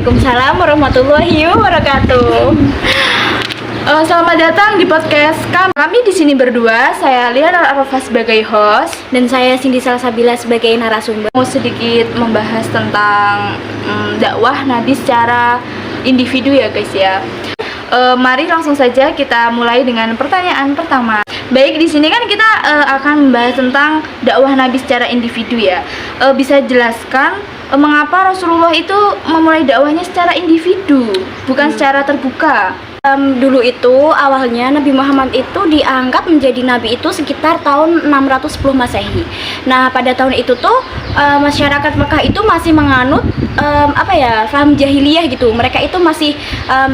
Waalaikumsalam warahmatullahi wabarakatuh. Selamat datang di podcast kami di sini berdua. Saya Liana Arafa sebagai host Dan saya Cindy Salsabila sebagai narasumber. mau sedikit membahas tentang dakwah Nabi secara individu ya guys ya. Mari langsung saja kita mulai dengan pertanyaan pertama. Baik, di sini kan kita akan membahas tentang dakwah Nabi secara individu ya. Bisa jelaskan mengapa Rasulullah itu memulai dakwahnya secara individu, bukan secara terbuka? Dulu itu awalnya Nabi Muhammad itu diangkat menjadi nabi itu sekitar tahun 610 Masehi. Nah, pada tahun itu tuh masyarakat Mekah itu masih menganut paham jahiliyah gitu. Mereka itu masih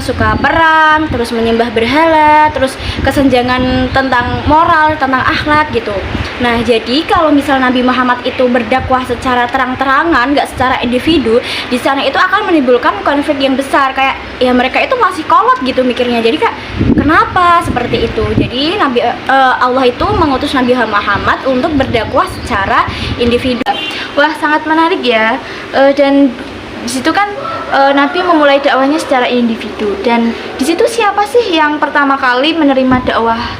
suka perang, terus menyembah berhala, terus kesenjangan tentang moral, tentang akhlak gitu. Nah, jadi kalau misal Nabi Muhammad itu berdakwah secara terang-terangan, nggak secara individu, di sana itu akan menimbulkan konflik yang besar. Kayak ya mereka itu masih kolot gitu mikirnya. Jadi kak, kenapa seperti itu? Jadi Allah itu mengutus Nabi Muhammad untuk berdakwah secara individu. Wah, sangat menarik ya. Dan di situ kan Nabi memulai dakwahnya secara individu. Dan di situ siapa sih yang pertama kali menerima dakwah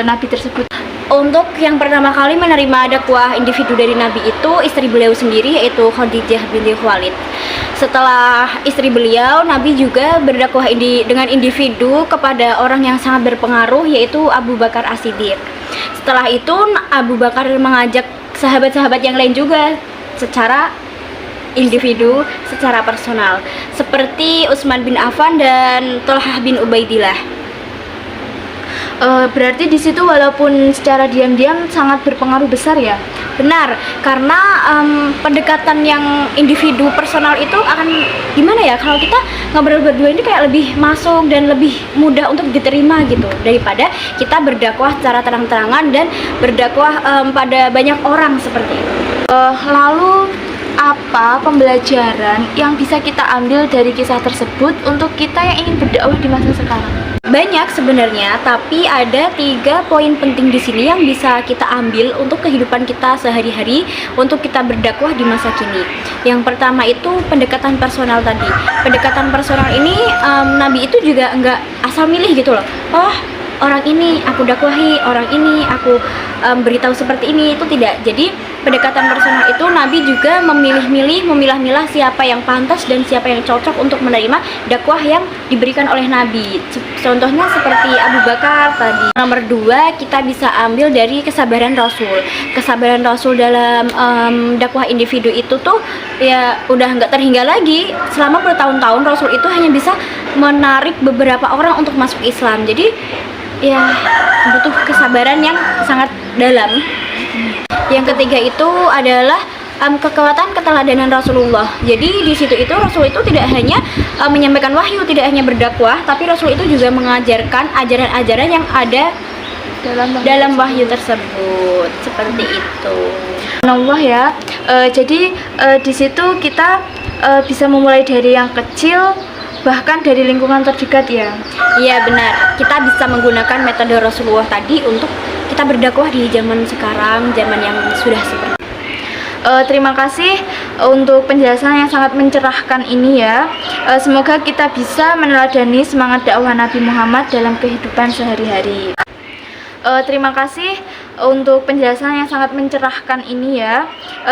Nabi tersebut? Untuk yang pertama kali menerima dakwah individu dari Nabi itu istri beliau sendiri, yaitu Khadijah binti Khuwailid. Setelah istri beliau, Nabi juga berdakwah dengan individu kepada orang yang sangat berpengaruh, yaitu Abu Bakar As-Siddiq. Setelah itu Abu Bakar mengajak sahabat-sahabat yang lain juga secara individu, secara personal, seperti Utsman bin Affan dan Thalhah bin Ubaidillah. Berarti di situ walaupun secara diam-diam sangat berpengaruh besar ya? Benar, karena pendekatan yang individu personal itu akan gimana ya, kalau kita ngobrol berdua ini kayak lebih masuk dan lebih mudah untuk diterima gitu, daripada kita berdakwah secara terang-terangan dan berdakwah pada banyak orang seperti itu. Lalu apa pembelajaran yang bisa kita ambil dari kisah tersebut untuk kita yang ingin berdakwah di masa sekarang? Banyak sebenarnya, tapi ada 3 poin penting di sini yang bisa kita ambil untuk kehidupan kita sehari-hari, untuk kita berdakwah di masa kini. Yang pertama itu pendekatan personal tadi. Pendekatan personal ini Nabi itu juga nggak asal milih gitu loh. Oh, orang ini aku dakwahi, orang ini aku beritahu seperti ini, itu tidak. Jadi pendekatan personal itu Nabi juga memilah-milah siapa yang pantas dan siapa yang cocok untuk menerima dakwah yang diberikan oleh Nabi. Contohnya seperti Abu Bakar tadi. Nomor 2, kita bisa ambil dari kesabaran Rasul. Kesabaran Rasul dalam dakwah individu itu tuh ya udah nggak terhingga lagi. Selama bertahun-tahun Rasul itu hanya bisa menarik beberapa orang untuk masuk Islam. Jadi ya butuh kesabaran yang sangat dalam. Yang ketiga itu adalah kekuatan keteladanan Rasulullah. Jadi di situ itu Rasul itu tidak hanya menyampaikan wahyu, tidak hanya berdakwah, tapi Rasul itu juga mengajarkan ajaran-ajaran yang ada dalam wahyu tersebut. Seperti itu. Allah ya. Jadi di situ kita bisa memulai dari yang kecil, bahkan dari lingkungan terdekat ya. Iya benar. Kita bisa menggunakan metode Rasulullah tadi untuk kita berdakwah di zaman sekarang, zaman yang sudah seperti. Terima kasih untuk penjelasan yang sangat mencerahkan ini ya. Semoga kita bisa meneladani semangat dakwah Nabi Muhammad dalam kehidupan sehari-hari. Terima kasih untuk penjelasan yang sangat mencerahkan ini ya.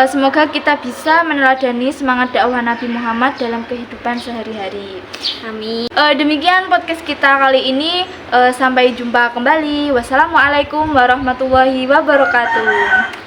Semoga kita bisa meneladani semangat dakwah Nabi Muhammad dalam kehidupan sehari-hari. Amin. Demikian podcast kita kali ini. Sampai jumpa kembali. Wassalamualaikum warahmatullahi wabarakatuh.